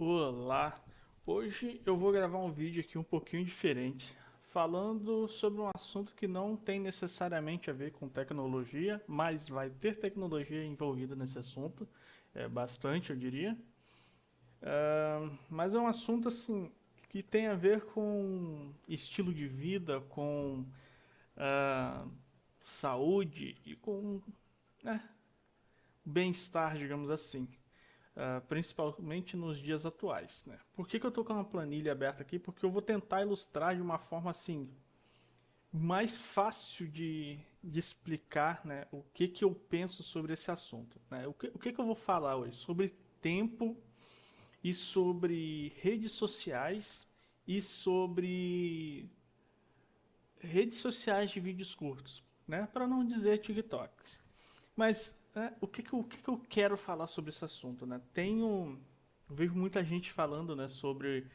Olá! Hoje eu vou gravar um vídeo aqui um pouquinho diferente, falando sobre um assunto que não tem necessariamente a ver com tecnologia, mas vai ter tecnologia envolvida nesse assunto, bastante eu diria. Mas é um assunto assim que tem a ver com estilo de vida, com ah, saúde e com né, bem-estar, digamos assim. Principalmente nos dias atuais, né? Por que eu estou com uma planilha aberta aqui? Porque eu vou tentar ilustrar de uma forma assim mais fácil de explicar, né, o que eu penso sobre esse assunto, né? O que eu vou falar hoje? Sobre tempo e sobre redes sociais e sobre redes sociais de vídeos curtos, né? Para não dizer TikToks. Mas o que eu quero falar sobre esse assunto, né? Eu vejo muita gente falando, né, sobre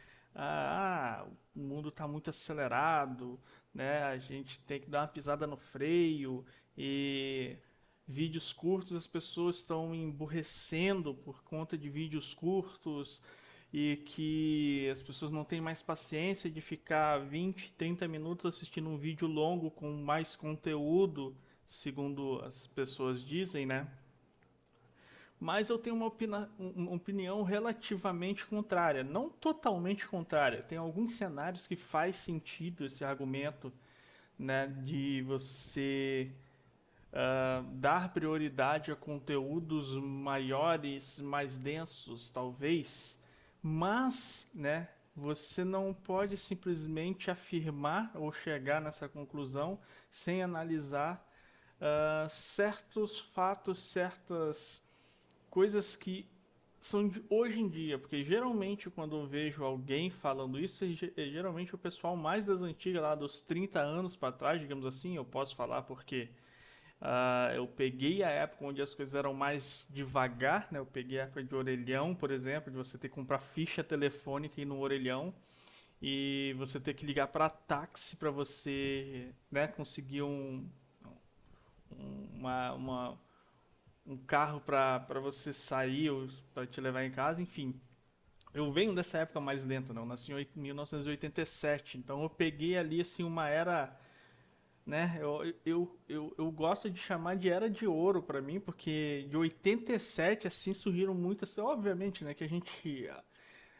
o mundo está muito acelerado, né? A gente tem que dar uma pisada no freio e vídeos curtos as pessoas estão emburrecendo por conta de vídeos curtos e que as pessoas não têm mais paciência de ficar 20, 30 minutos assistindo um vídeo longo com mais conteúdo, segundo as pessoas dizem, né? Mas eu tenho uma opinião relativamente contrária, não totalmente contrária. Tem alguns cenários que faz sentido esse argumento, né, de você dar prioridade a conteúdos maiores, mais densos, talvez, mas, né, você não pode simplesmente afirmar ou chegar nessa conclusão sem analisar certos fatos, certas coisas que são de hoje em dia, porque geralmente quando eu vejo alguém falando isso, geralmente o pessoal mais das antigas, lá dos 30 anos para trás, digamos assim, eu posso falar porque eu peguei a época onde as coisas eram mais devagar, né? Eu peguei a época de orelhão, por exemplo, de você ter que comprar ficha telefônica e ir no orelhão e você ter que ligar para táxi para você, né, conseguir uma um carro para você sair ou para te levar em casa, enfim. Eu venho dessa época mais lenta, não. Eu nasci em 1987, então eu peguei ali assim uma era, né? Eu gosto de chamar de era de ouro para mim, porque de 87 assim surgiram muitas, obviamente, né, que a gente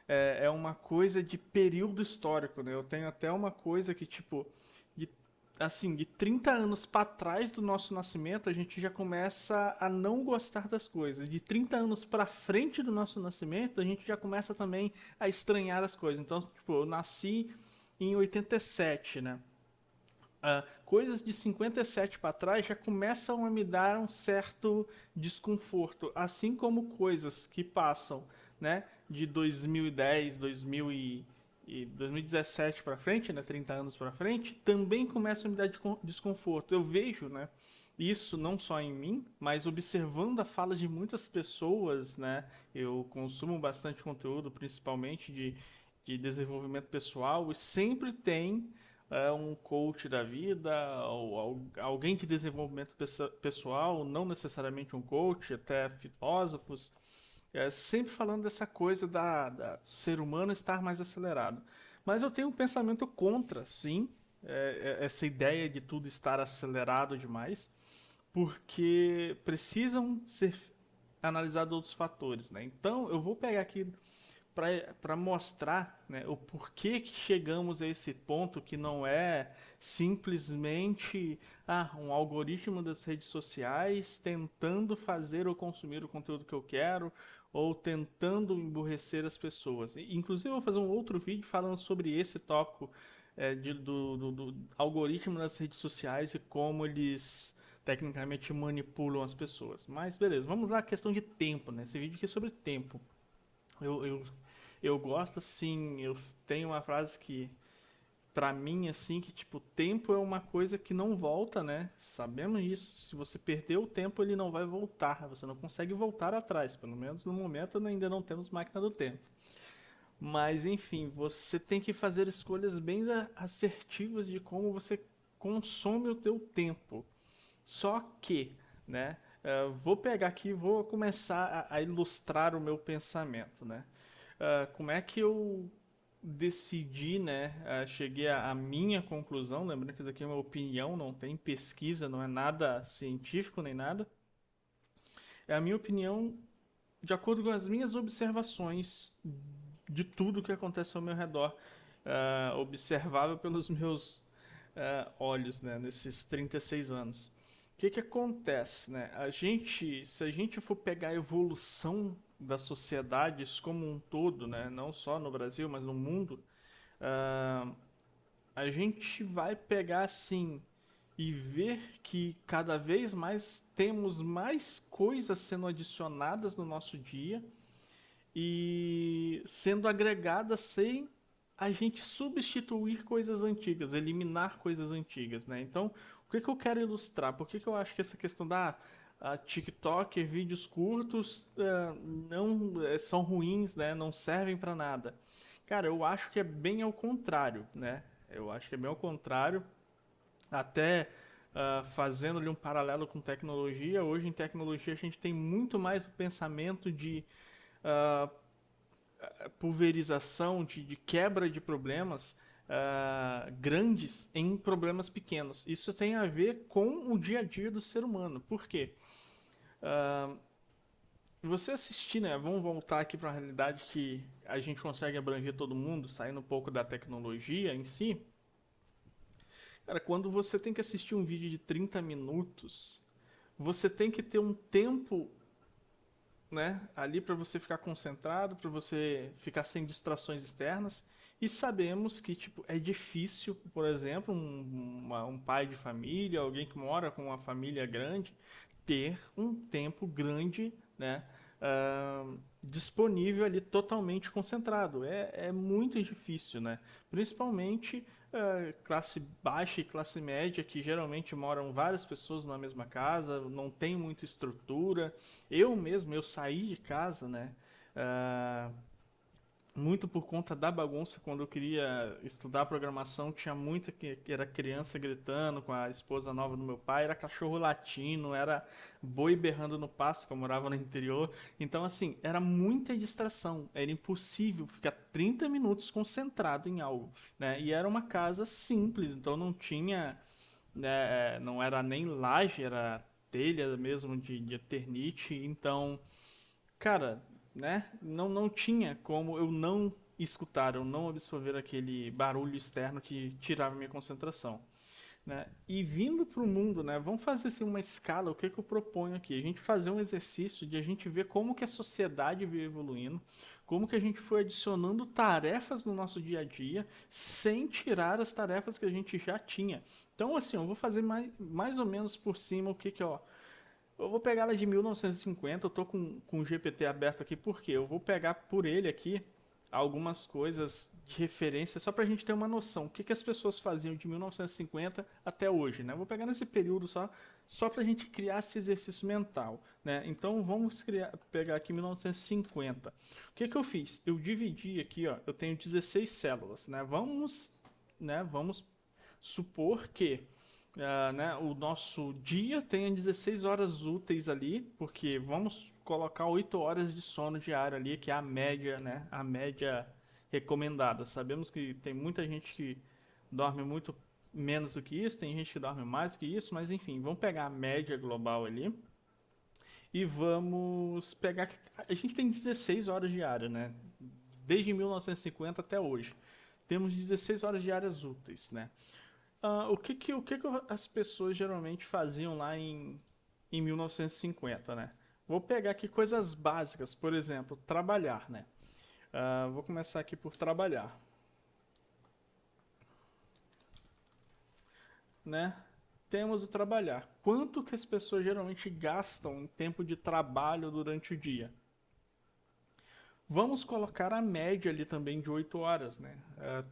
é uma coisa de período histórico, né? Eu tenho até uma coisa que, tipo, de, assim, de 30 anos para trás do nosso nascimento, a gente já começa a não gostar das coisas. De 30 anos para frente do nosso nascimento, a gente já começa também a estranhar as coisas. Então, tipo, eu nasci em 87, né? Coisas de 57 para trás já começam a me dar um certo desconforto, assim como coisas que passam, né, de 2010, 2017 para frente, né, 30 anos para frente, também começam a me dar desconforto. Eu vejo, né, isso não só em mim, mas observando a fala de muitas pessoas, né, eu consumo bastante conteúdo, principalmente de desenvolvimento pessoal, e sempre tem um coach da vida, ou alguém de desenvolvimento pessoal, não necessariamente um coach, até filósofos, sempre falando dessa coisa da ser humano estar mais acelerado. Mas eu tenho um pensamento contra, sim, essa ideia de tudo estar acelerado demais, porque precisam ser analisados outros fatores, né? Então eu vou pegar aqui para mostrar, né, o porquê que chegamos a esse ponto que não é simplesmente um algoritmo das redes sociais tentando fazer ou consumir o conteúdo que eu quero ou tentando emburrecer as pessoas. Inclusive eu vou fazer um outro vídeo falando sobre esse tópico do algoritmo das redes sociais e como eles tecnicamente manipulam as pessoas. Mas beleza, vamos lá, questão de tempo, né? Esse vídeo aqui é sobre tempo. Eu, eu, eu gosto assim, eu tenho uma frase que pra mim assim que tipo, tempo é uma coisa que não volta, né? Sabemos disso. Se você perder o tempo, ele não vai voltar. Você não consegue voltar atrás, pelo menos no momento ainda não temos máquina do tempo. Mas enfim, você tem que fazer escolhas bem assertivas de como você consome o teu tempo. Só que, né? Vou pegar aqui e vou começar a ilustrar o meu pensamento, né? como é que eu decidi, né? Cheguei à minha conclusão, lembrando que isso aqui é uma opinião, não tem pesquisa, não é nada científico nem nada. É a minha opinião de acordo com as minhas observações de tudo que acontece ao meu redor, observável pelos meus olhos, né, nesses 36 anos. O que que acontece, né? Se a gente for pegar a evolução das sociedades como um todo, né, não só no Brasil, mas no mundo, ah, a gente vai pegar assim e ver que cada vez mais temos mais coisas sendo adicionadas no nosso dia e sendo agregadas sem a gente substituir coisas antigas, eliminar coisas antigas, né? Então, o que que eu quero ilustrar? Por que que eu acho que essa questão da TikTok, vídeos curtos, não são ruins, né? Não servem para nada. Cara, eu acho que é bem ao contrário, né? Eu acho que é bem ao contrário. Até fazendo ali um paralelo com tecnologia, hoje em tecnologia a gente tem muito mais o pensamento de ah, pulverização, de quebra de problemas grandes em problemas pequenos. Isso tem a ver com o dia a dia do ser humano. Por quê? Uh, Você assistir, né? Vamos voltar aqui para a realidade que a gente consegue abranger todo mundo, saindo um pouco da tecnologia em si. Cara, quando você tem que assistir um vídeo de 30 minutos, você tem que ter um tempo, né, ali para você ficar concentrado, para você ficar sem distrações externas. E sabemos que tipo é difícil, por exemplo, um pai de família, alguém que mora com uma família grande, ter um tempo grande, né, disponível ali totalmente concentrado. É muito difícil, né? Principalmente classe baixa e classe média, que geralmente moram várias pessoas na mesma casa, não tem muita estrutura. Eu mesmo, eu saí de casa, né? Muito por conta da bagunça. Quando eu queria estudar programação, tinha muita que era criança gritando com a esposa nova do meu pai, era cachorro latindo, era boi berrando no pasto, que eu morava no interior. Então, assim, era muita distração, era impossível ficar 30 minutos concentrado em algo, né? E era uma casa simples, então não tinha, né, não era nem laje, era telha mesmo de eternite. Então, cara, né? Não tinha como eu não escutar, eu não absorver aquele barulho externo que tirava minha concentração, né? E vindo para o mundo, né? Vamos fazer assim uma escala. O que que eu proponho aqui? A gente fazer um exercício de a gente ver como que a sociedade veio evoluindo, como que a gente foi adicionando tarefas no nosso dia a dia, sem tirar as tarefas que a gente já tinha. Então, assim, eu vou fazer mais ou menos por cima o que que, ó, eu vou pegar ela de 1950, eu tô com o GPT aberto aqui porque eu vou pegar por ele aqui algumas coisas de referência só pra gente ter uma noção. O que que as pessoas faziam de 1950 até hoje, né? Eu vou pegar nesse período só pra gente criar esse exercício mental, né? Então vamos pegar aqui 1950. O que que eu fiz? Eu dividi aqui, ó, eu tenho 16 células, né? Vamos supor que né, o nosso dia tenha 16 horas úteis ali, porque vamos colocar 8 horas de sono diário ali, que é a média, né, a média recomendada. Sabemos que tem muita gente que dorme muito menos do que isso, tem gente que dorme mais do que isso, mas enfim, vamos pegar a média global ali e vamos pegar que a gente tem 16 horas diárias, né? Desde 1950 até hoje. Temos 16 horas diárias úteis, né? O que que as pessoas geralmente faziam lá em 1950, né? Vou pegar aqui coisas básicas, por exemplo, trabalhar, né? Vou começar aqui por trabalhar, né? Temos o trabalhar. Quanto que as pessoas geralmente gastam em tempo de trabalho durante o dia? Vamos colocar a média ali também de 8 horas, né?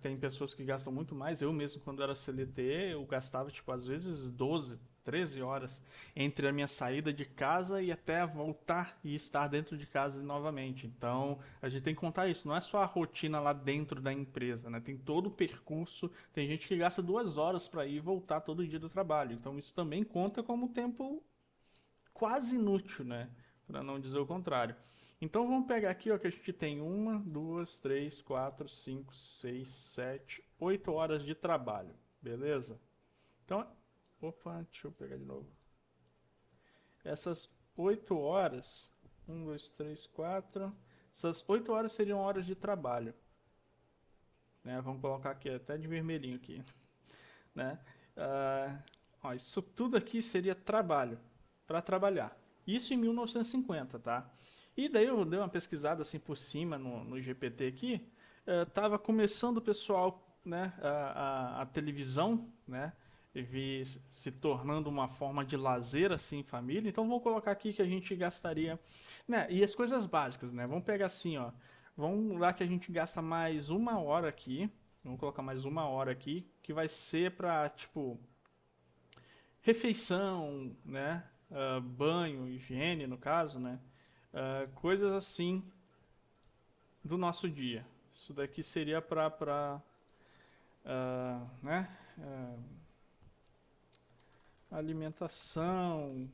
Tem pessoas que gastam muito mais. Eu mesmo, quando era CLT, eu gastava, tipo, às vezes 12, 13 horas entre a minha saída de casa e até voltar e estar dentro de casa novamente. Então, a gente tem que contar isso. Não é só a rotina lá dentro da empresa, né? Tem todo o percurso. Tem gente que gasta 2 horas para ir e voltar todo dia do trabalho. Então, isso também conta como tempo quase inútil, né? Para não dizer o contrário. Então vamos pegar aqui, ó, que a gente tem 1, 2, 3, 4, 5, 6, 7, 8 horas de trabalho, beleza? Então, opa, deixa eu pegar de novo. Essas 8 horas, 1, 2, 3, 4, essas 8 horas seriam horas de trabalho, né? Vamos colocar aqui até de vermelhinho aqui, né? Ó, isso tudo aqui seria trabalho, para trabalhar. Isso em 1950, tá? E daí eu dei uma pesquisada assim por cima no GPT aqui. Tava começando o pessoal, né, a televisão, né, e vi se tornando uma forma de lazer assim em família. Então vou colocar aqui que a gente gastaria, né, e as coisas básicas, né? Vamos pegar assim, ó. Vamos lá que a gente gasta mais 1 hora aqui. Vamos colocar mais 1 hora aqui, que vai ser para tipo refeição, né? Banho, higiene no caso, né? Coisas assim do nosso dia. Isso daqui seria para né? Alimentação,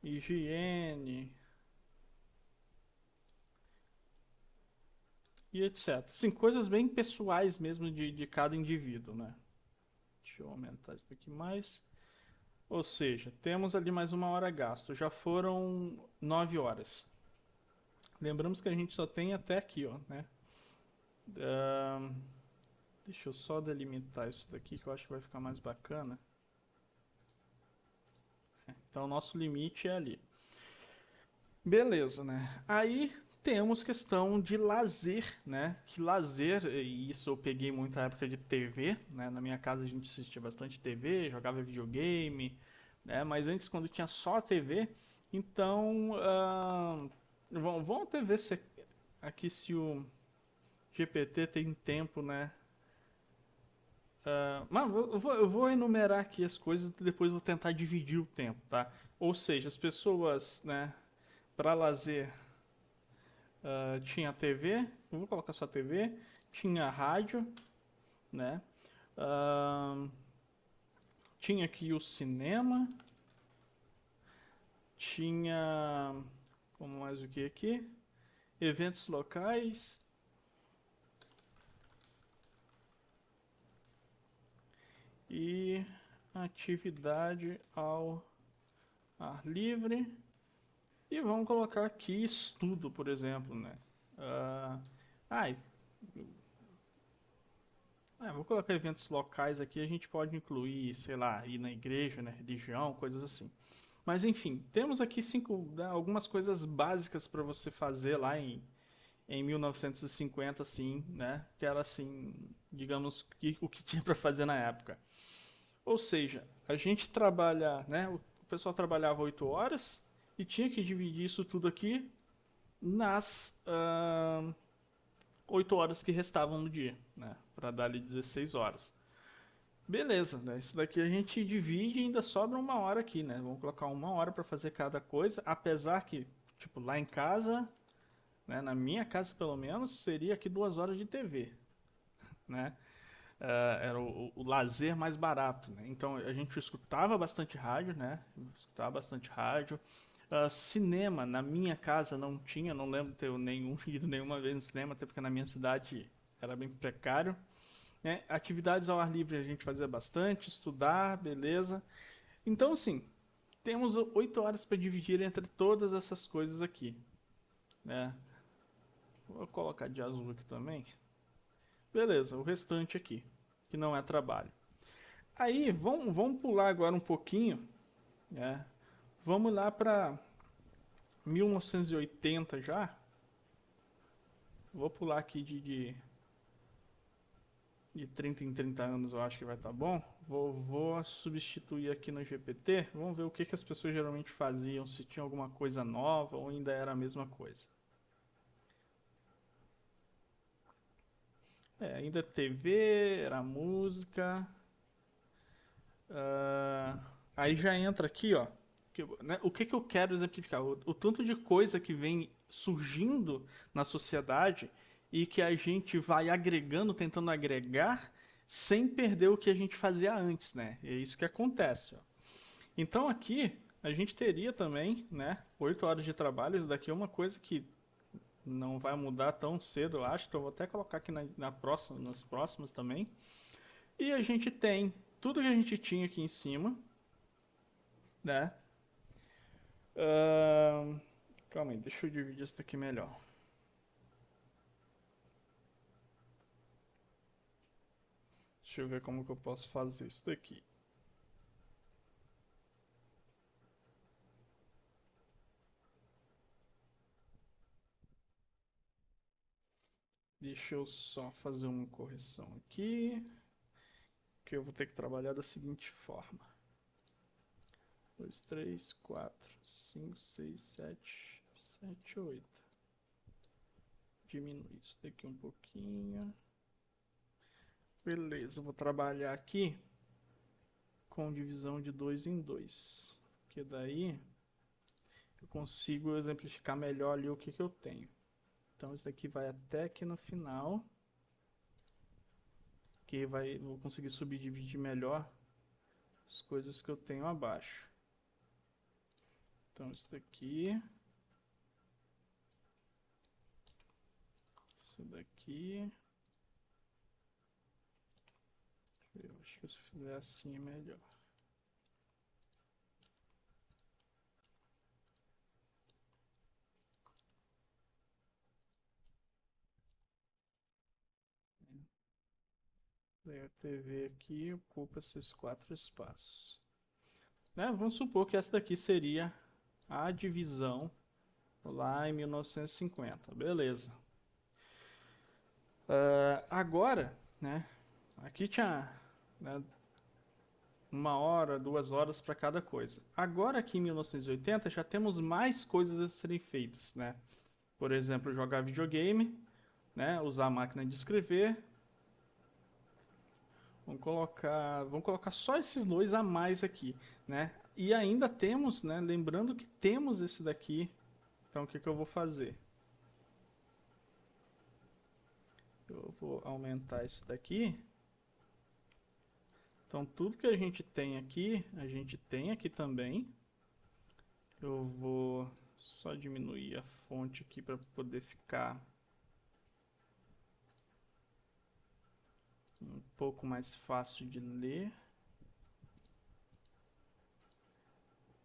higiene e etc. Sim, coisas bem pessoais mesmo de cada indivíduo, né? Deixa eu aumentar isso daqui mais. Ou seja, temos ali mais 1 hora gasto. Já foram 9 horas. Lembramos que a gente só tem até aqui, ó, né? Deixa eu só delimitar isso daqui que eu acho que vai ficar mais bacana. Então, o nosso limite é ali. Beleza, né? Aí temos questão de lazer, né? Que lazer, e isso eu peguei muita época de TV, né? Na minha casa a gente assistia bastante TV, jogava videogame, né? Mas antes, quando tinha só TV, então. Vamos até ver se aqui se o GPT tem tempo, né? Mas eu vou enumerar aqui as coisas e depois vou tentar dividir o tempo, tá? Ou seja, as pessoas, né, para lazer, tinha TV, eu vou colocar só TV, tinha rádio, né? Ah, tinha aqui o cinema, tinha, como mais o que aqui? Eventos locais e atividade ao ar livre. E vamos colocar aqui estudo, por exemplo, né? Ah, ah, vou colocar eventos locais aqui, a gente pode incluir, sei lá, ir na igreja, né, religião, coisas assim. Mas enfim, temos aqui né, algumas coisas básicas para você fazer lá em 1950, assim, né? Que era assim, digamos, o que tinha para fazer na época. Ou seja, a gente trabalha, né? O pessoal trabalhava 8 horas e tinha que dividir isso tudo aqui nas 8 horas que restavam no dia, né? Para dar ali 16 horas. Beleza, né? Isso daqui a gente divide e ainda sobra 1 hora aqui, né? Vamos colocar 1 hora para fazer cada coisa, apesar que, tipo, lá em casa, né? Na minha casa pelo menos, seria aqui 2 horas de TV, né? Era o lazer mais barato, né? Então a gente escutava bastante rádio, né? Escutava bastante rádio. Cinema, na minha casa não tinha, não lembro de ter ido nenhuma vez no cinema, até porque na minha cidade era bem precário. Né? Atividades ao ar livre a gente fazia bastante, estudar, beleza. Então, assim, temos 8 horas para dividir entre todas essas coisas aqui. Né? Vou colocar de azul aqui também. Beleza, o restante aqui, que não é trabalho. Aí, vamos pular agora um pouquinho. Né? Vamos lá para 1980 já. Vou pular aqui de 30 em 30 anos, eu acho que vai estar bom. Vou substituir aqui no GPT. Vamos ver o que as pessoas geralmente faziam, se tinha alguma coisa nova ou ainda era a mesma coisa. Ainda TV, era música. Aí já entra aqui, ó. Né, o que eu quero exemplificar? O tanto de coisa que vem surgindo na sociedade e que a gente vai agregando, tentando agregar, sem perder o que a gente fazia antes, né? É isso que acontece, ó. Então aqui a gente teria também, né, 8 horas de trabalho. Isso daqui é uma coisa que não vai mudar tão cedo, eu acho. Então eu vou até colocar aqui na próxima, nas próximas também. E a gente tem tudo que a gente tinha aqui em cima, né? Ahn, calma aí, deixa eu dividir isso daqui melhor. Deixa eu ver como que eu posso fazer isso daqui. Deixa eu só fazer uma correção aqui, que eu vou ter que trabalhar da seguinte forma. 2, 3, 4, 5, 6, 7, 7, 8. Diminui isso daqui um pouquinho. Beleza, eu vou trabalhar aqui com divisão de 2 em 2. Que daí eu consigo exemplificar melhor ali o que eu tenho. Então isso daqui vai até aqui no final. Que vou conseguir subdividir melhor as coisas que eu tenho abaixo. Então isso daqui. Isso daqui. Eu acho que se fizer assim é melhor. Daí a TV aqui ocupa esses 4 espaços. Né? Vamos supor que essa daqui seria a divisão lá em 1950. Beleza. Agora, né? Aqui tinha, né, 1 hora, 2 horas para cada coisa. Agora aqui em 1980 já temos mais coisas a serem feitas, né? Por exemplo, jogar videogame, né? Usar a máquina de escrever. Vamos colocar só esses dois a mais aqui, né? E ainda temos, né? Lembrando que temos esse daqui. Então o que que eu vou fazer? Eu vou aumentar isso daqui. Então tudo que a gente tem aqui, a gente tem aqui também. Eu vou só diminuir a fonte aqui para poder ficar um pouco mais fácil de ler.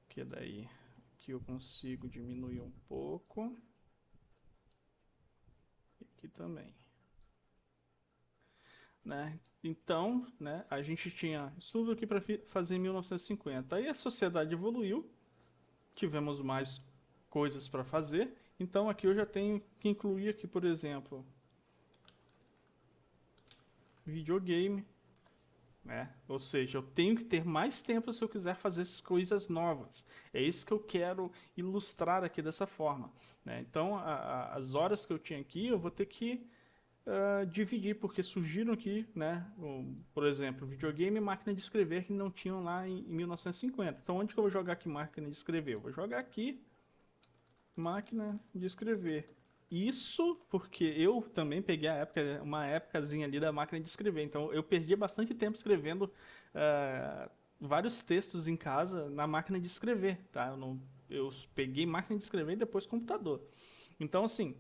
Que daí aqui eu consigo diminuir um pouco. E aqui também. Né? Então, né, a gente tinha isso tudo aqui para fazer em 1950. Aí a sociedade evoluiu, tivemos mais coisas para fazer. Então aqui eu já tenho que incluir aqui, por exemplo, videogame, né? Ou seja, eu tenho que ter mais tempo se eu quiser fazer essas coisas novas. É isso que eu quero ilustrar aqui dessa forma, né? Então, as horas que eu tinha aqui, eu vou ter que dividir, porque surgiram aqui, né, por exemplo, videogame e máquina de escrever que não tinham lá em 1950. Então, onde que eu vou jogar aqui máquina de escrever? Eu vou jogar aqui máquina de escrever. Isso porque eu também peguei uma épocazinha ali da máquina de escrever. Então, eu perdi bastante tempo escrevendo vários textos em casa na máquina de escrever, tá? Eu peguei máquina de escrever e depois computador. Então, assim,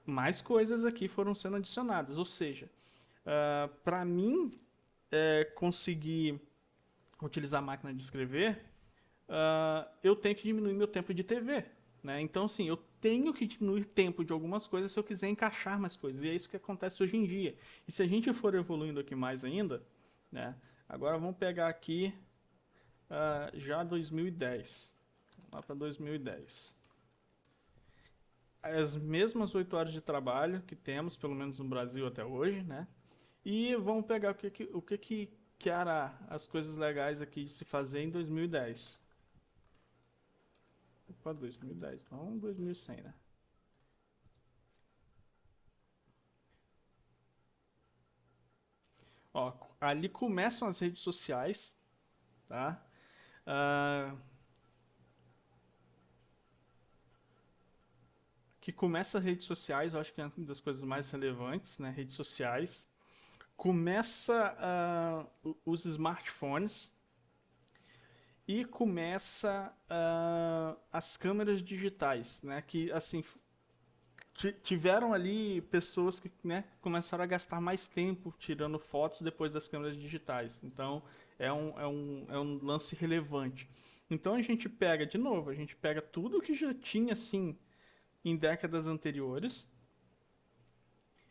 mais coisas aqui foram sendo adicionadas. Ou seja, para mim conseguir utilizar a máquina de escrever, eu tenho que diminuir meu tempo de TV. Né? Então, assim, eu tenho que diminuir tempo de algumas coisas se eu quiser encaixar mais coisas. E é isso que acontece hoje em dia. E se a gente for evoluindo aqui mais ainda, né? Agora vamos pegar aqui já 2010. Lá para 2010. As mesmas 8 horas de trabalho que temos, pelo menos no Brasil até hoje, né? E vamos pegar o que era as coisas legais aqui de se fazer em 2010. Opa, 2010, não 2100, né? Ó, ali começam as redes sociais, tá? Ah, que começa as redes sociais, eu acho que é uma das coisas mais relevantes, né? Redes sociais. Começa os smartphones. e começa as câmeras digitais, né? Que assim tiveram ali pessoas que, né, começaram a gastar mais tempo tirando fotos depois das câmeras digitais. Então é um lance relevante. Então a gente pega de novo, a gente pega tudo que já tinha assim em décadas anteriores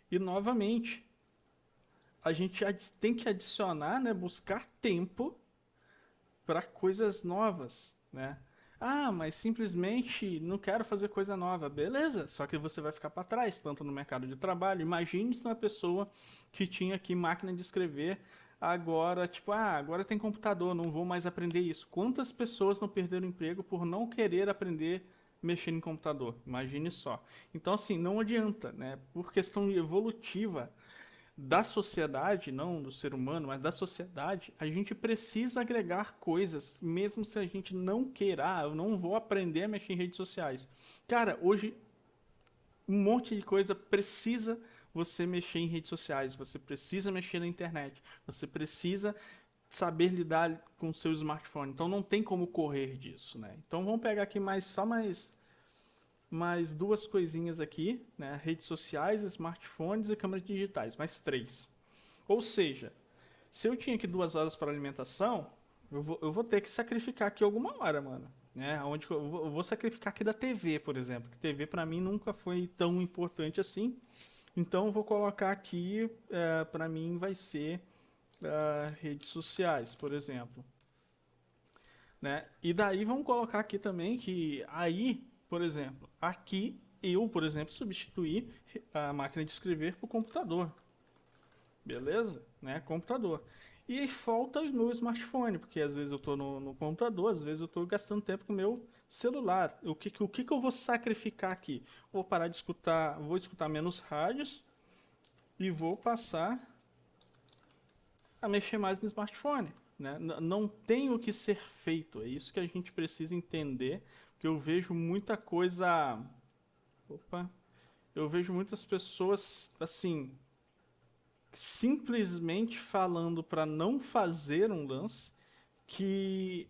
e novamente a gente tem que adicionar, né, buscar tempo para coisas novas, né? Ah, mas simplesmente não quero fazer coisa nova. Beleza, só que você vai ficar para trás, tanto no mercado de trabalho. Imagine se uma pessoa que tinha aqui máquina de escrever, agora, tipo, agora tem computador, não vou mais aprender isso. Quantas pessoas não perderam emprego por não querer aprender mexer em computador? Imagine só. Então, assim, não adianta, né? Por questão evolutiva, da sociedade, não do ser humano, mas da sociedade, a gente precisa agregar coisas, mesmo se a gente não queira. Eu não vou aprender a mexer em redes sociais. Cara, hoje um monte de coisa precisa você mexer em redes sociais, você precisa mexer na internet, você precisa saber lidar com o seu smartphone. Então não tem como correr disso, né? Então vamos pegar aqui mais duas coisinhas aqui, né? Redes sociais, smartphones e câmeras digitais, mais três. Ou seja, se eu tinha aqui 2 horas para alimentação, eu vou ter que sacrificar aqui alguma hora, mano. Né? Onde eu vou sacrificar aqui da TV, por exemplo. Que TV para mim nunca foi tão importante assim. Então eu vou colocar aqui, para mim vai ser redes sociais, por exemplo. Né? E daí vamos colocar aqui também que aí, por exemplo, aqui eu, por exemplo, substituí a máquina de escrever por computador. Beleza? Né? Computador. E aí falta o meu smartphone, porque às vezes eu estou no computador, às vezes eu estou gastando tempo com o meu celular. O que eu vou sacrificar aqui? Vou parar de escutar, vou escutar menos rádios e vou passar a mexer mais no smartphone. Né? Não tem o que ser feito, é isso que a gente precisa entender, porque eu vejo muita coisa. Opa! Eu vejo muitas pessoas assim simplesmente falando para não fazer um lance que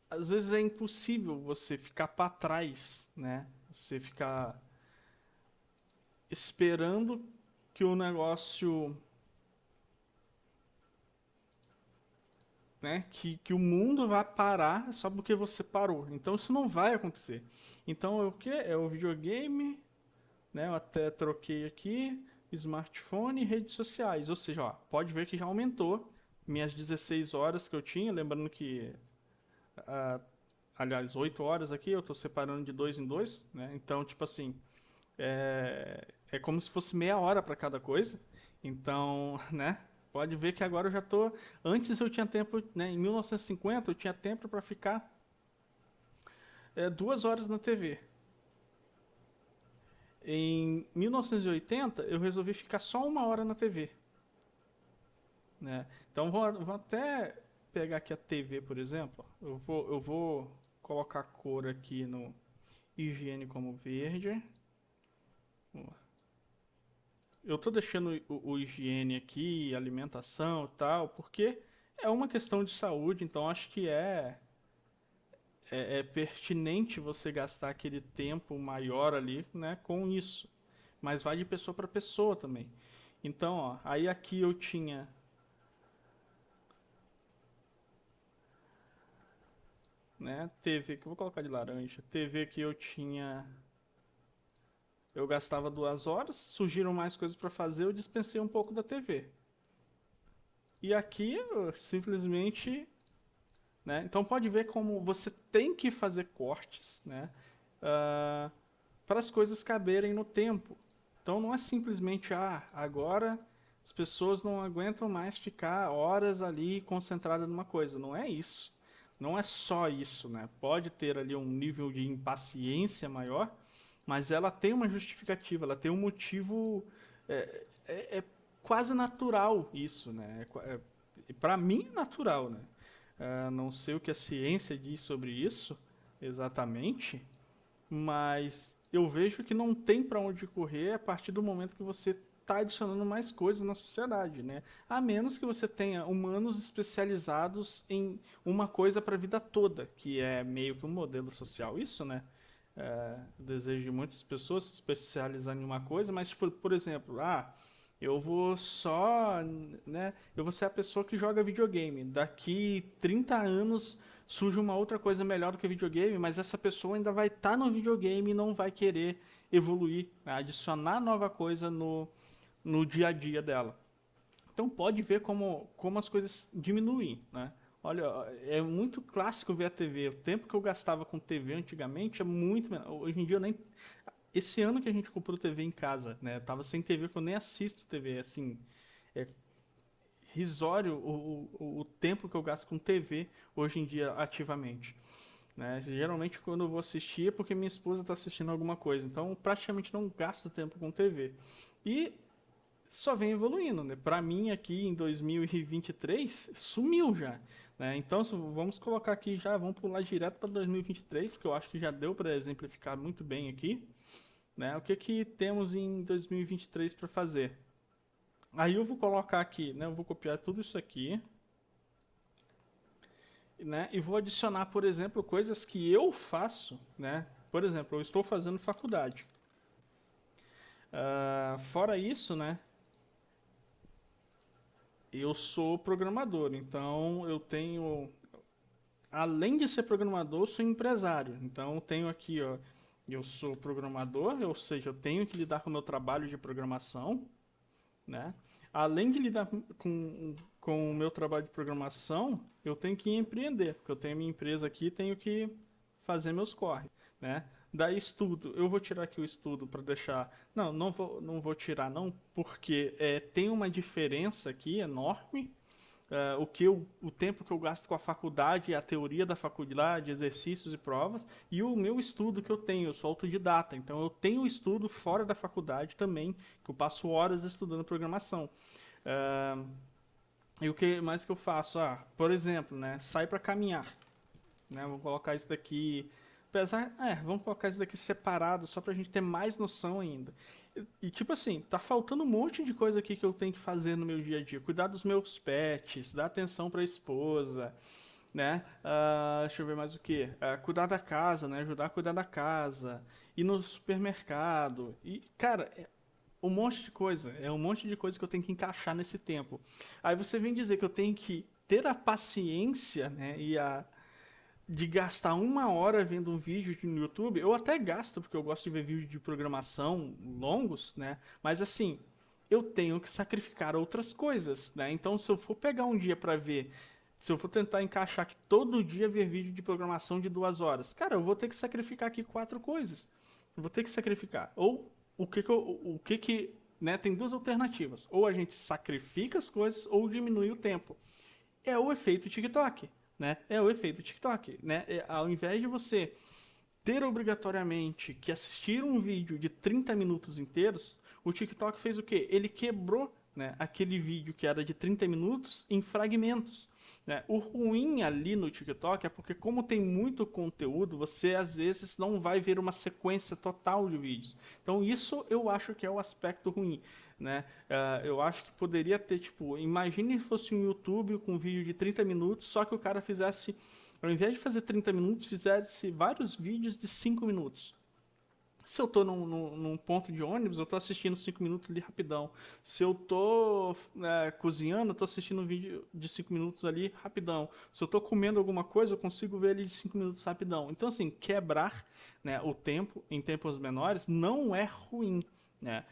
às vezes é impossível você ficar para trás, né? Você ficar esperando que o negócio, né? Que o mundo vá parar só porque você parou. Então isso não vai acontecer. Então é o que? É o videogame, né? Eu até troquei aqui smartphone e redes sociais. Ou seja, ó, pode ver que já aumentou minhas 16 horas que eu tinha. Lembrando que, ah, aliás, 8 horas aqui eu estou separando de dois em dois, né? Então, tipo assim, é como se fosse meia hora para cada coisa. Então, né? Pode ver que agora eu já tô. Antes eu tinha tempo, né? Em 1950 eu tinha tempo para ficar 2 horas na TV. Em 1980 eu resolvi ficar só 1 hora na TV, né? Então vou até pegar aqui a TV, por exemplo. Eu vou colocar a cor aqui no higiene como verde. Eu tô deixando o higiene aqui, alimentação e tal, porque é uma questão de saúde, então acho que é pertinente você gastar aquele tempo maior ali, né, com isso. Mas vai de pessoa para pessoa também. Então, ó, aí aqui eu tinha, né, TV, que eu vou colocar de laranja, TV que eu gastava 2 horas, surgiram mais coisas para fazer, eu dispensei um pouco da TV. E aqui eu simplesmente, né? Então pode ver como você tem que fazer cortes, né? Para as coisas caberem no tempo. Então não é simplesmente, agora as pessoas não aguentam mais ficar horas ali concentradas numa coisa. Não é isso. Não é só isso, né? Pode ter ali um nível de impaciência maior, mas ela tem uma justificativa, ela tem um motivo. É quase natural isso, né? Para mim é natural, né? Não sei o que a ciência diz sobre isso exatamente, mas eu vejo que não tem para onde correr a partir do momento que você está adicionando mais coisas na sociedade, né? A menos que você tenha humanos especializados em uma coisa para a vida toda, que é meio que um modelo social, isso, né? O desejo de muitas pessoas se especializar em uma coisa, mas, por exemplo, eu vou só, né? Eu vou ser a pessoa que joga videogame. Daqui 30 anos surge uma outra coisa melhor do que videogame, mas essa pessoa ainda vai estar no videogame e não vai querer evoluir, né? Adicionar nova coisa no dia a dia dela. Então pode ver como as coisas diminuem, né? Olha, é muito clássico ver a TV. O tempo que eu gastava com TV antigamente é muito menor. Hoje em dia eu nem. Esse ano que a gente comprou TV em casa, né? Eu tava sem TV, que eu nem assisto TV, assim. É risório o tempo que eu gasto com TV hoje em dia ativamente. Né? Geralmente quando eu vou assistir é porque minha esposa está assistindo alguma coisa. Então praticamente não gasto tempo com TV. E só vem evoluindo, né? Para mim aqui em 2023 sumiu já, né? Então vamos colocar aqui já, vamos pular direto para 2023, porque eu acho que já deu para exemplificar muito bem aqui, né? O que que temos em 2023 para fazer? Aí eu vou colocar aqui, né? Eu vou copiar tudo isso aqui, né? E vou adicionar, por exemplo, coisas que eu faço, né? Por exemplo, eu estou fazendo faculdade. Fora isso, né? Eu sou programador, então eu tenho, além de ser programador, eu sou empresário. Então eu tenho aqui, ó, eu sou programador, ou seja, eu tenho que lidar com o meu trabalho de programação, né? Além de lidar com o meu trabalho de programação, eu tenho que empreender, porque eu tenho minha empresa aqui e tenho que fazer meus corre, né? Daí estudo, eu vou tirar aqui o estudo para deixar. Não, não vou tirar não, porque tem uma diferença aqui enorme. O tempo que eu gasto com a faculdade, a teoria da faculdade, exercícios e provas, e o meu estudo que eu sou autodidata, então eu tenho estudo fora da faculdade também, que eu passo horas estudando programação. Uh, e o que mais que eu faço? Por exemplo, né, sai para caminhar, né, vou colocar isso daqui, vamos colocar isso daqui separado, só pra gente ter mais noção ainda. Tipo assim, tá faltando um monte de coisa aqui que eu tenho que fazer no meu dia a dia. Cuidar dos meus pets, dar atenção pra esposa, né? Deixa eu ver mais o que. Cuidar da casa, né? Ajudar a cuidar da casa. Ir no supermercado. E, cara, um monte de coisa. É um monte de coisa que eu tenho que encaixar nesse tempo. Aí você vem dizer que eu tenho que ter a paciência, né? De gastar uma hora vendo um vídeo no YouTube, eu até gasto, porque eu gosto de ver vídeos de programação longos, né? Mas assim, eu tenho que sacrificar outras coisas, né? Então, se eu for pegar um dia para ver, se eu for tentar encaixar que todo dia ver vídeo de programação de 2 horas, cara, eu vou ter que sacrificar aqui 4 coisas. Eu vou ter que sacrificar. Ou né? Tem duas alternativas. Ou a gente sacrifica as coisas, ou diminui o tempo. É o efeito TikTok, né? É o efeito TikTok, né? Ao invés de você ter obrigatoriamente que assistir um vídeo de 30 minutos inteiros, o TikTok fez o quê? Ele quebrou, né, aquele vídeo que era de 30 minutos em fragmentos. Né? O ruim ali no TikTok é porque, como tem muito conteúdo, você às vezes não vai ver uma sequência total de vídeos. Então, isso eu acho que é o aspecto ruim. Né? Eu acho que poderia ter, tipo, imagine se fosse um YouTube com um vídeo de 30 minutos, só que o cara fizesse, ao invés de fazer 30 minutos, fizesse vários vídeos de 5 minutos. Se eu tô num ponto de ônibus, eu tô assistindo 5 minutos ali rapidão. Se eu tô cozinhando, eu tô assistindo um vídeo de 5 minutos ali rapidão. Se eu tô comendo alguma coisa, eu consigo ver ele de 5 minutos rapidão. Então, assim, quebrar, né, o tempo em tempos menores não é ruim. Né?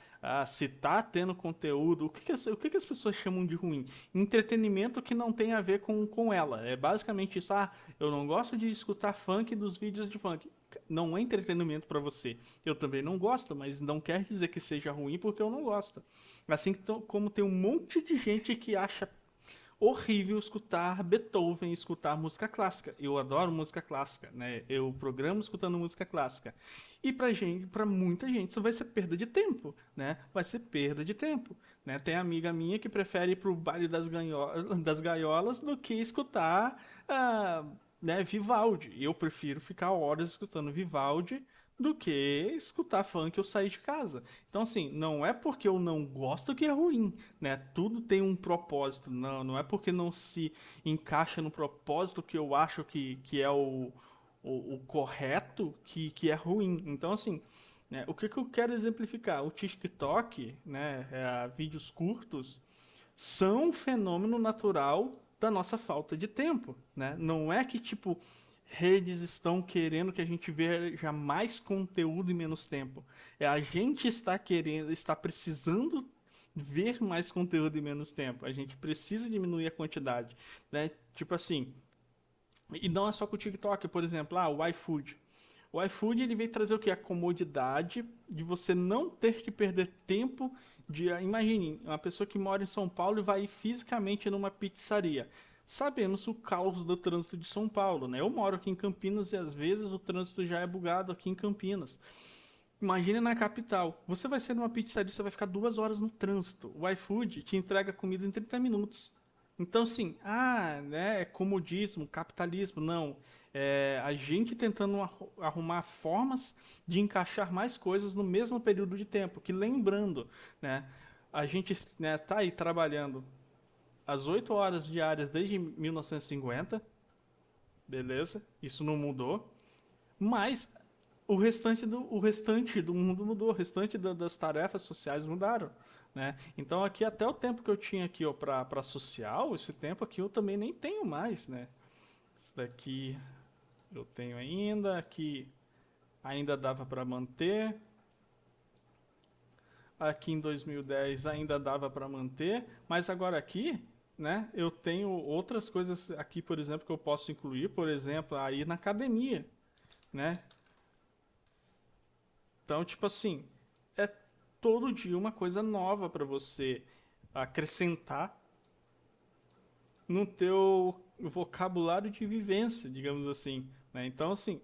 Se tá tendo conteúdo, o que as pessoas chamam de ruim? Entretenimento que não tem a ver com ela. É basicamente isso. Eu não gosto de escutar funk dos vídeos de funk. Não é entretenimento para você. Eu também não gosto, mas não quer dizer que seja ruim porque eu não gosto. Assim como tem um monte de gente que acha horrível escutar Beethoven, escutar música clássica. Eu adoro música clássica, né? Eu programo escutando música clássica. E para muita gente, isso vai ser perda de tempo, né? Vai ser perda de tempo, né? Tem amiga minha que prefere ir pro baile das gaiolas do que escutar, né, Vivaldi. Eu prefiro ficar horas escutando Vivaldi do que escutar funk ou sair de casa. Então, assim, não é porque eu não gosto que é ruim, né? Tudo tem um propósito. Não, não é porque não se encaixa no propósito que eu acho que é o correto que é ruim. Então, assim, né, o que eu quero exemplificar? O TikTok, né, vídeos curtos, são um fenômeno natural da nossa falta de tempo, né? Não é que, tipo, redes estão querendo que a gente veja mais conteúdo em menos tempo. É a gente está querendo, está precisando ver mais conteúdo em menos tempo. A gente precisa diminuir a quantidade, né? Tipo assim, e não é só com o TikTok, por exemplo, o iFood. O iFood ele veio trazer o que? A comodidade de você não ter que perder tempo de. Imagine, uma pessoa que mora em São Paulo e vai fisicamente numa pizzaria. Sabemos o caos do trânsito de São Paulo, né? Eu moro aqui em Campinas e às vezes o trânsito já é bugado aqui em Campinas. Imagine na capital. Você vai ser numa pizzaria, você vai ficar 2 horas no trânsito. O iFood te entrega comida em 30 minutos. Então, assim, né, é comodismo, capitalismo. Não. É a gente tentando arrumar formas de encaixar mais coisas no mesmo período de tempo. Que lembrando, né, a gente, né, tá aí trabalhando às 8 horas diárias desde 1950, beleza? Isso não mudou. Mas o restante do mundo mudou, o restante das tarefas sociais mudaram, né? Então aqui até o tempo que eu tinha aqui para social, esse tempo aqui eu também nem tenho mais, né? Isso daqui eu tenho ainda, aqui ainda dava para manter, aqui em 2010 ainda dava para manter, mas agora aqui, né? Eu tenho outras coisas aqui, por exemplo, que eu posso incluir, por exemplo, aí na academia, né? Então, tipo assim, é todo dia uma coisa nova para você acrescentar no teu vocabulário de vivência, digamos assim, né? Então, assim,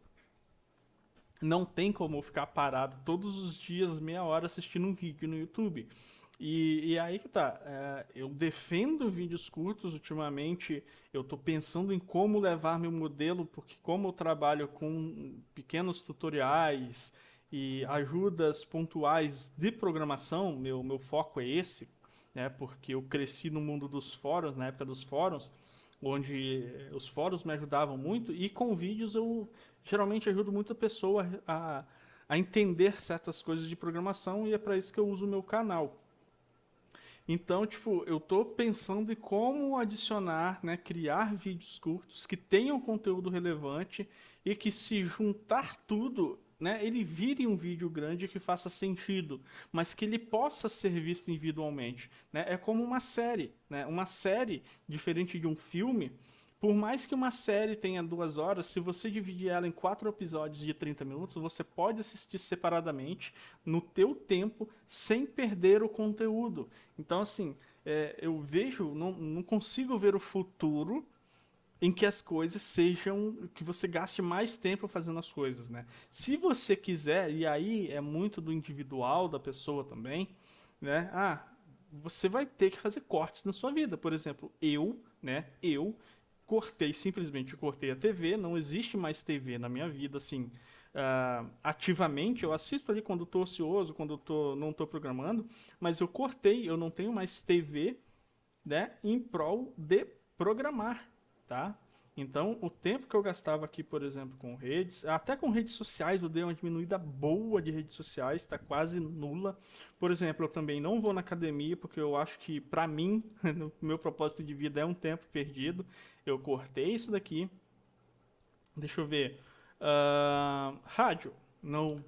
não tem como ficar parado todos os dias meia hora assistindo um vídeo no YouTube. E aí que tá, eu defendo vídeos curtos ultimamente, eu estou pensando em como levar meu modelo, porque como eu trabalho com pequenos tutoriais e ajudas pontuais de programação, meu foco é esse, né? Porque eu cresci no mundo dos fóruns, na época dos fóruns, onde os fóruns me ajudavam muito, e com vídeos eu geralmente ajudo muita pessoa a entender certas coisas de programação, e é para isso que eu uso o meu canal. Então, tipo, eu tô pensando em como adicionar, né, criar vídeos curtos que tenham conteúdo relevante e que se juntar tudo, né, ele vire um vídeo grande que faça sentido, mas que ele possa ser visto individualmente, né? É como uma série, né? Uma série, diferente de um filme, por mais que uma série tenha 2 horas, se você dividir ela em 4 episódios de 30 minutos, você pode assistir separadamente, no teu tempo, sem perder o conteúdo. Então, assim, eu vejo, não consigo ver o futuro em que as coisas sejam, que você gaste mais tempo fazendo as coisas, né? Se você quiser, e aí é muito do individual da pessoa também, né? Você vai ter que fazer cortes na sua vida. Por exemplo, eu simplesmente cortei a TV, não existe mais TV na minha vida, assim, ativamente. Eu assisto ali quando estou ocioso, quando não estou programando, mas eu cortei, eu não tenho mais TV, né, em prol de programar, tá? Então, o tempo que eu gastava aqui, por exemplo, com redes, até com redes sociais, eu dei uma diminuída boa de redes sociais, está quase nula. Por exemplo, eu também não vou na academia, porque eu acho que, para mim, no meu propósito de vida é um tempo perdido. Eu cortei isso daqui. Deixa eu ver. Rádio. Não.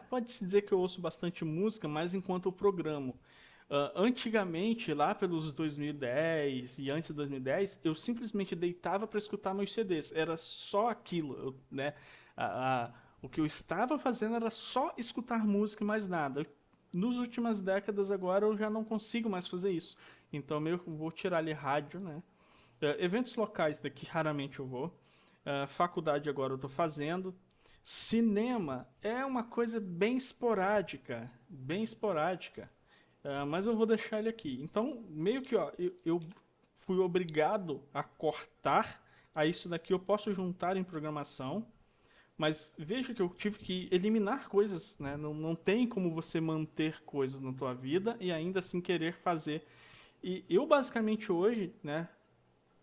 Pode-se dizer que eu ouço bastante música, mas enquanto eu programo. Antigamente, lá pelos 2010 e antes de 2010, eu simplesmente deitava para escutar meus CDs. Era só aquilo, né? O que eu estava fazendo era só escutar música e mais nada. Nos últimas décadas agora eu já não consigo mais fazer isso. Então eu vou tirar ali rádio, né? Eventos locais daqui raramente eu vou. Faculdade agora eu estou fazendo. Cinema é uma coisa bem esporádica, bem esporádica. Mas eu vou deixar ele aqui. Então, meio que, ó, eu fui obrigado a cortar. A isso daqui eu posso juntar em programação, Mas veja que eu tive que eliminar coisas, né? Não tem como você manter coisas na tua vida e ainda assim querer fazer. E eu basicamente hoje, né?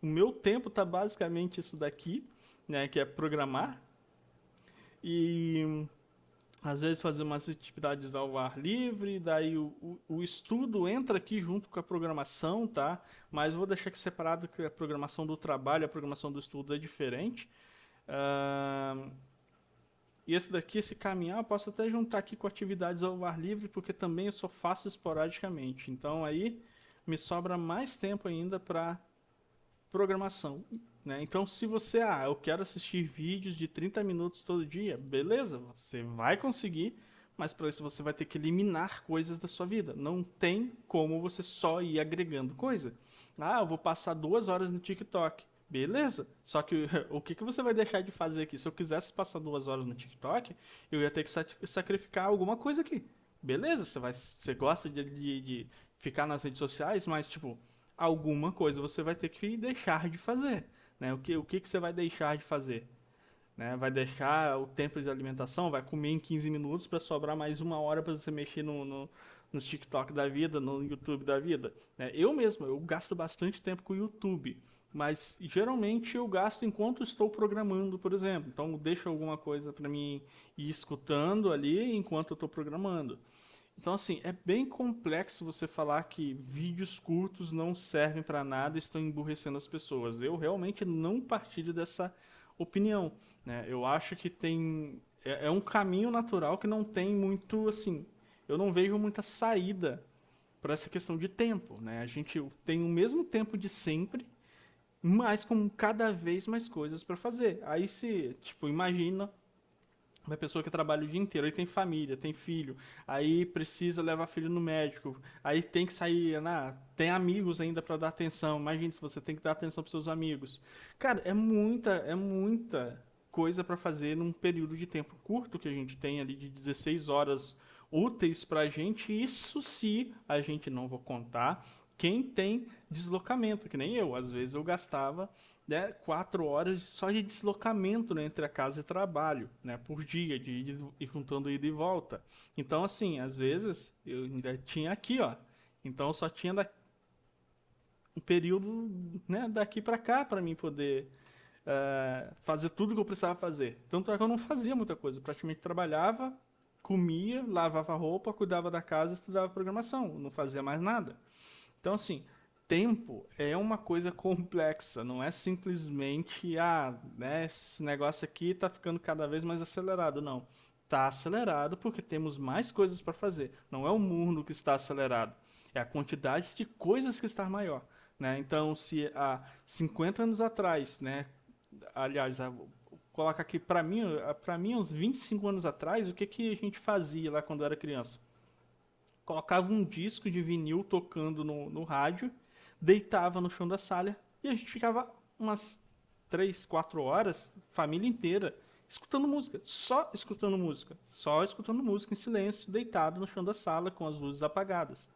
O meu tempo tá basicamente isso daqui, né? Que é programar e às vezes fazer umas atividades ao ar livre, daí o estudo entra aqui junto com a programação, tá? Mas vou deixar aqui separado que a programação do trabalho e a programação do estudo é diferente. Uh, e esse daqui, esse caminhar, eu posso até juntar aqui com atividades ao ar livre, porque também eu só faço esporadicamente. Então aí me sobra mais tempo ainda para programação, né? Então, se você, eu quero assistir vídeos de 30 minutos todo dia, beleza, você vai conseguir, mas para isso você vai ter que eliminar coisas da sua vida. Não tem como você só ir agregando coisa. Eu vou passar 2 horas no TikTok. Beleza, só que o que você vai deixar de fazer aqui? Se eu quisesse passar 2 horas no TikTok, eu ia ter que sacrificar alguma coisa aqui. Beleza, você gosta de ficar nas redes sociais, mas tipo, alguma coisa você vai ter que deixar de fazer, né? O que você vai deixar de fazer, né? Vai deixar o tempo de alimentação, vai comer em 15 minutos para sobrar mais 1 hora para você mexer no TikTok da vida, no YouTube da vida, né? Eu mesmo, eu gasto bastante tempo com o YouTube, mas geralmente eu gasto enquanto estou programando, por exemplo. Então eu deixo alguma coisa para mim ir escutando ali enquanto eu estou programando. Então, assim, é bem complexo você falar que vídeos curtos não servem para nada e estão emburrecendo as pessoas. Eu realmente não partilho dessa opinião, né? Eu acho que é um caminho natural que não tem muito, assim, eu não vejo muita saída para essa questão de tempo, né? A gente tem o mesmo tempo de sempre, mas com cada vez mais coisas para fazer. Aí se, tipo, imagina uma pessoa que trabalha o dia inteiro, aí tem família, tem filho, aí precisa levar filho no médico, aí tem que sair, tem amigos ainda para dar atenção. Imagina se você tem que dar atenção para seus amigos. Cara, é muita coisa para fazer num período de tempo curto que a gente tem ali de 16 horas úteis pra gente. Isso se a gente não vou contar quem tem deslocamento, que nem eu. Às vezes eu gastava, né, 4 horas só de deslocamento, né, entre a casa e trabalho, né, por dia, de ir juntando ida e volta. Então, assim, às vezes eu ainda tinha aqui, ó. Então eu só tinha um período, né, daqui para cá para mim poder fazer tudo que eu precisava fazer. Tanto é que eu não fazia muita coisa. Eu praticamente trabalhava, comia, lavava roupa, cuidava da casa, estudava programação. Eu não fazia mais nada. Então, assim, tempo é uma coisa complexa, não é simplesmente, né, esse negócio aqui está ficando cada vez mais acelerado. Não. Está acelerado porque temos mais coisas para fazer. Não é o mundo que está acelerado, é a quantidade de coisas que está maior. Né? Então, se há 50 anos atrás, né, aliás, coloca aqui para mim, uns 25 anos atrás, o que a gente fazia lá quando era criança? Colocava um disco de vinil tocando no rádio, deitava no chão da sala e a gente ficava umas 3, 4 horas, família inteira, escutando música, só escutando música em silêncio, deitado no chão da sala com as luzes apagadas.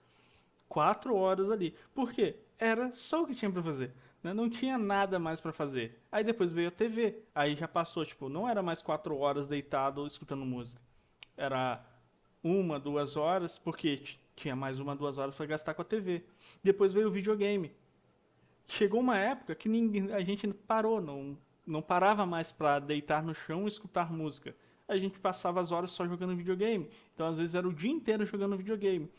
4 horas ali. Por quê? Era só o que tinha para fazer. Né? Não tinha nada mais para fazer. Aí depois veio a TV. Aí já passou, tipo, não era mais 4 horas deitado escutando música. Era 1, 2 horas, porque tinha mais 1, 2 horas para gastar com a TV. Depois veio o videogame. Chegou uma época que a gente parou, não parava mais para deitar no chão e escutar música. A gente passava as horas só jogando videogame. Então, às vezes, era o dia inteiro jogando videogame.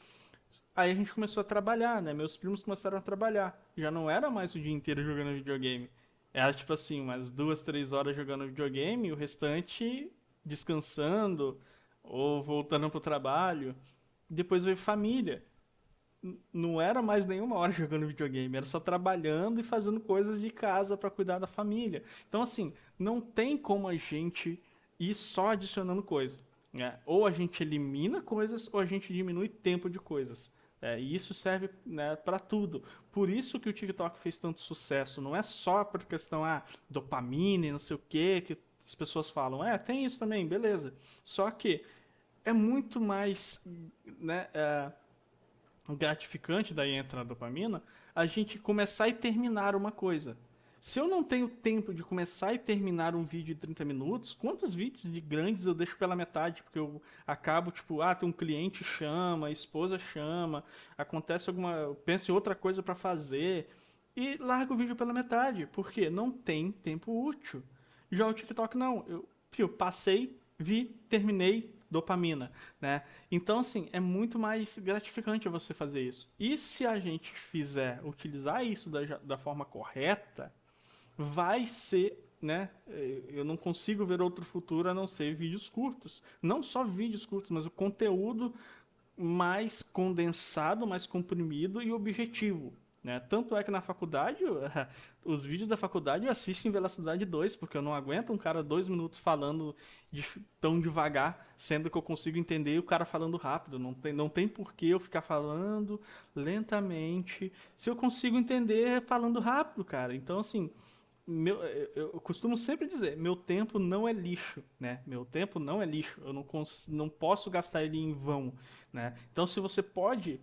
Aí a gente começou a trabalhar, né? Meus primos começaram a trabalhar. Já não era mais o dia inteiro jogando videogame. Era tipo assim, umas 2, 3 horas jogando videogame e o restante descansando ou voltando pro trabalho. Depois veio família. Não era mais nenhuma hora jogando videogame, era só trabalhando e fazendo coisas de casa para cuidar da família. Então, assim, não tem como a gente ir só adicionando coisa. Né? Ou a gente elimina coisas, ou a gente diminui tempo de coisas. E isso serve, né, para tudo. Por isso que o TikTok fez tanto sucesso. Não é só por questão, dopamina e não sei o que as pessoas falam. Tem isso também, beleza. Só que é muito mais, né, gratificante, daí entra a dopamina, a gente começar e terminar uma coisa. Se eu não tenho tempo de começar e terminar um vídeo de 30 minutos, quantos vídeos de grandes eu deixo pela metade? Porque eu acabo, tipo, tem um cliente chama, a esposa chama, acontece alguma, eu penso em outra coisa para fazer e largo o vídeo pela metade, porque não tem tempo útil. Já o TikTok não, eu passei, vi, terminei, dopamina, né? Então, assim, é muito mais gratificante você fazer isso. E se a gente utilizar isso da forma correta, vai ser, né? Eu não consigo ver outro futuro a não ser vídeos curtos. Não só vídeos curtos, mas o conteúdo mais condensado, mais comprimido e objetivo. Né? Tanto é que na faculdade, os vídeos da faculdade eu assisto em velocidade 2 porque eu não aguento um cara 2 minutos falando tão devagar, sendo que eu consigo entender o cara falando rápido. Não tem por que eu ficar falando lentamente, se eu consigo entender falando rápido, cara. Então, assim, eu costumo sempre dizer, meu tempo não é lixo, né? Meu tempo não é lixo. Eu não posso gastar ele em vão, né? Então, se você pode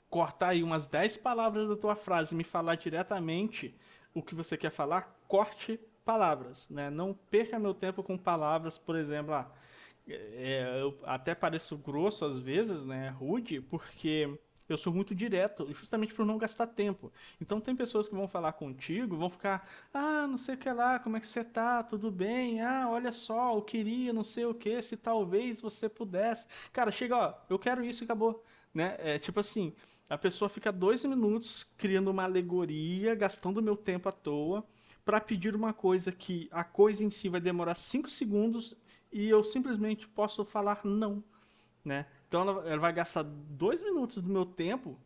cortar aí umas 10 palavras da tua frase e me falar diretamente o que você quer falar, corte palavras, né? Não perca meu tempo com palavras, por exemplo, eu até pareço grosso às vezes, né? Rude, porque eu sou muito direto, justamente por não gastar tempo. Então tem pessoas que vão falar contigo, vão ficar, não sei o que lá, como é que você tá? Tudo bem? Olha só, eu queria, não sei o que, se talvez você pudesse. Cara, chega, ó, eu quero isso e acabou, né? É tipo assim, a pessoa fica 2 minutos criando uma alegoria, gastando meu tempo à toa, para pedir uma coisa que a coisa em si vai demorar 5 segundos e eu simplesmente posso falar não, né? Então ela vai gastar 2 minutos do meu tempo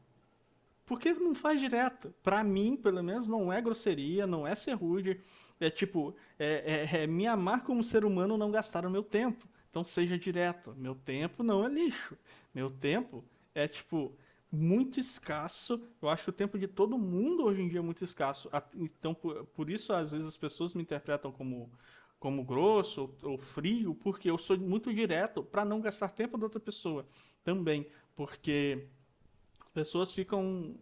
porque não faz direto. Pra mim, pelo menos, não é grosseria, não é ser rude. É tipo, é me amar como ser humano, não gastar o meu tempo. Então seja direto. Meu tempo não é lixo. Meu tempo é tipo muito escasso. Eu acho que o tempo de todo mundo hoje em dia é muito escasso. Então por isso às vezes as pessoas me interpretam como grosso ou frio, porque eu sou muito direto para não gastar tempo da outra pessoa também, porque pessoas ficam,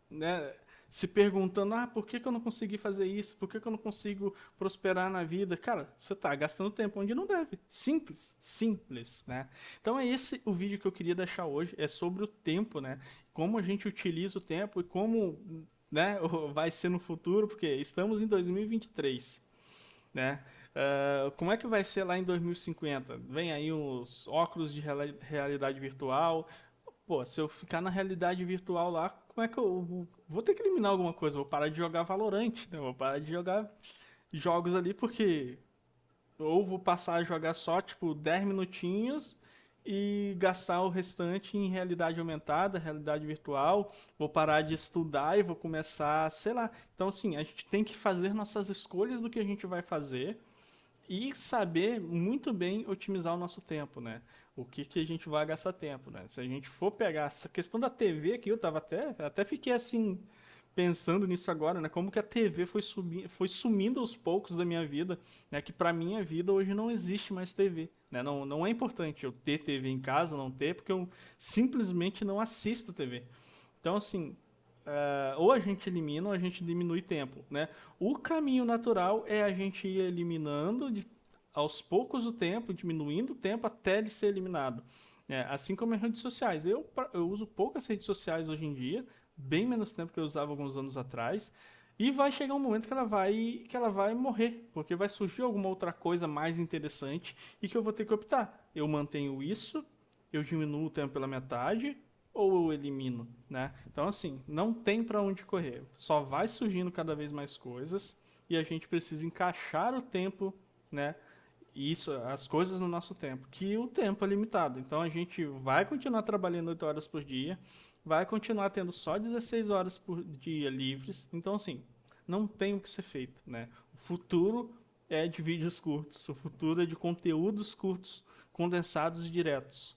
né, se perguntando, por que que eu não consegui fazer isso? Por que que eu não consigo prosperar na vida? Cara, você está gastando tempo onde não deve. Simples, simples, né? Então é esse o vídeo que eu queria deixar hoje, é sobre o tempo, né? Como a gente utiliza o tempo e como, né, vai ser no futuro, porque estamos em 2023, né? Como é que vai ser lá em 2050? Vem aí os óculos de realidade virtual. Pô, se eu ficar na realidade virtual lá, como é que eu vou ter que eliminar alguma coisa? Vou parar de jogar Valorant, né? Vou parar de jogar jogos ali porque ou vou passar a jogar só tipo 10 minutinhos e gastar o restante em realidade aumentada, realidade virtual. Vou parar de estudar e vou começar, sei lá. Então, assim, a gente tem que fazer nossas escolhas do que a gente vai fazer e saber muito bem otimizar o nosso tempo, né? O que que a gente vai gastar tempo, né? Se a gente for pegar essa questão da TV aqui, eu tava até fiquei assim pensando nisso agora, né? Como que a TV foi sumindo aos poucos da minha vida, né? Que pra minha vida hoje não existe mais TV, né? Não é importante eu ter TV em casa, não ter, porque eu simplesmente não assisto TV. Então, assim, ou a gente elimina ou a gente diminui tempo, né? O caminho natural é a gente ir eliminando aos poucos o tempo, diminuindo o tempo até ele ser eliminado. Né? Assim como as redes sociais. Eu uso poucas redes sociais hoje em dia, bem menos tempo que eu usava alguns anos atrás. E vai chegar um momento que ela vai morrer, porque vai surgir alguma outra coisa mais interessante e que eu vou ter que optar. Eu mantenho isso, eu diminuo o tempo pela metade, ou eu elimino, né? Então, assim, não tem para onde correr. Só vai surgindo cada vez mais coisas e a gente precisa encaixar o tempo, né? Isso, as coisas no nosso tempo, que o tempo é limitado. Então, a gente vai continuar trabalhando 8 horas por dia, vai continuar tendo só 16 horas por dia livres. Então, assim, não tem o que ser feito, né? O futuro é de vídeos curtos, o futuro é de conteúdos curtos, condensados e diretos.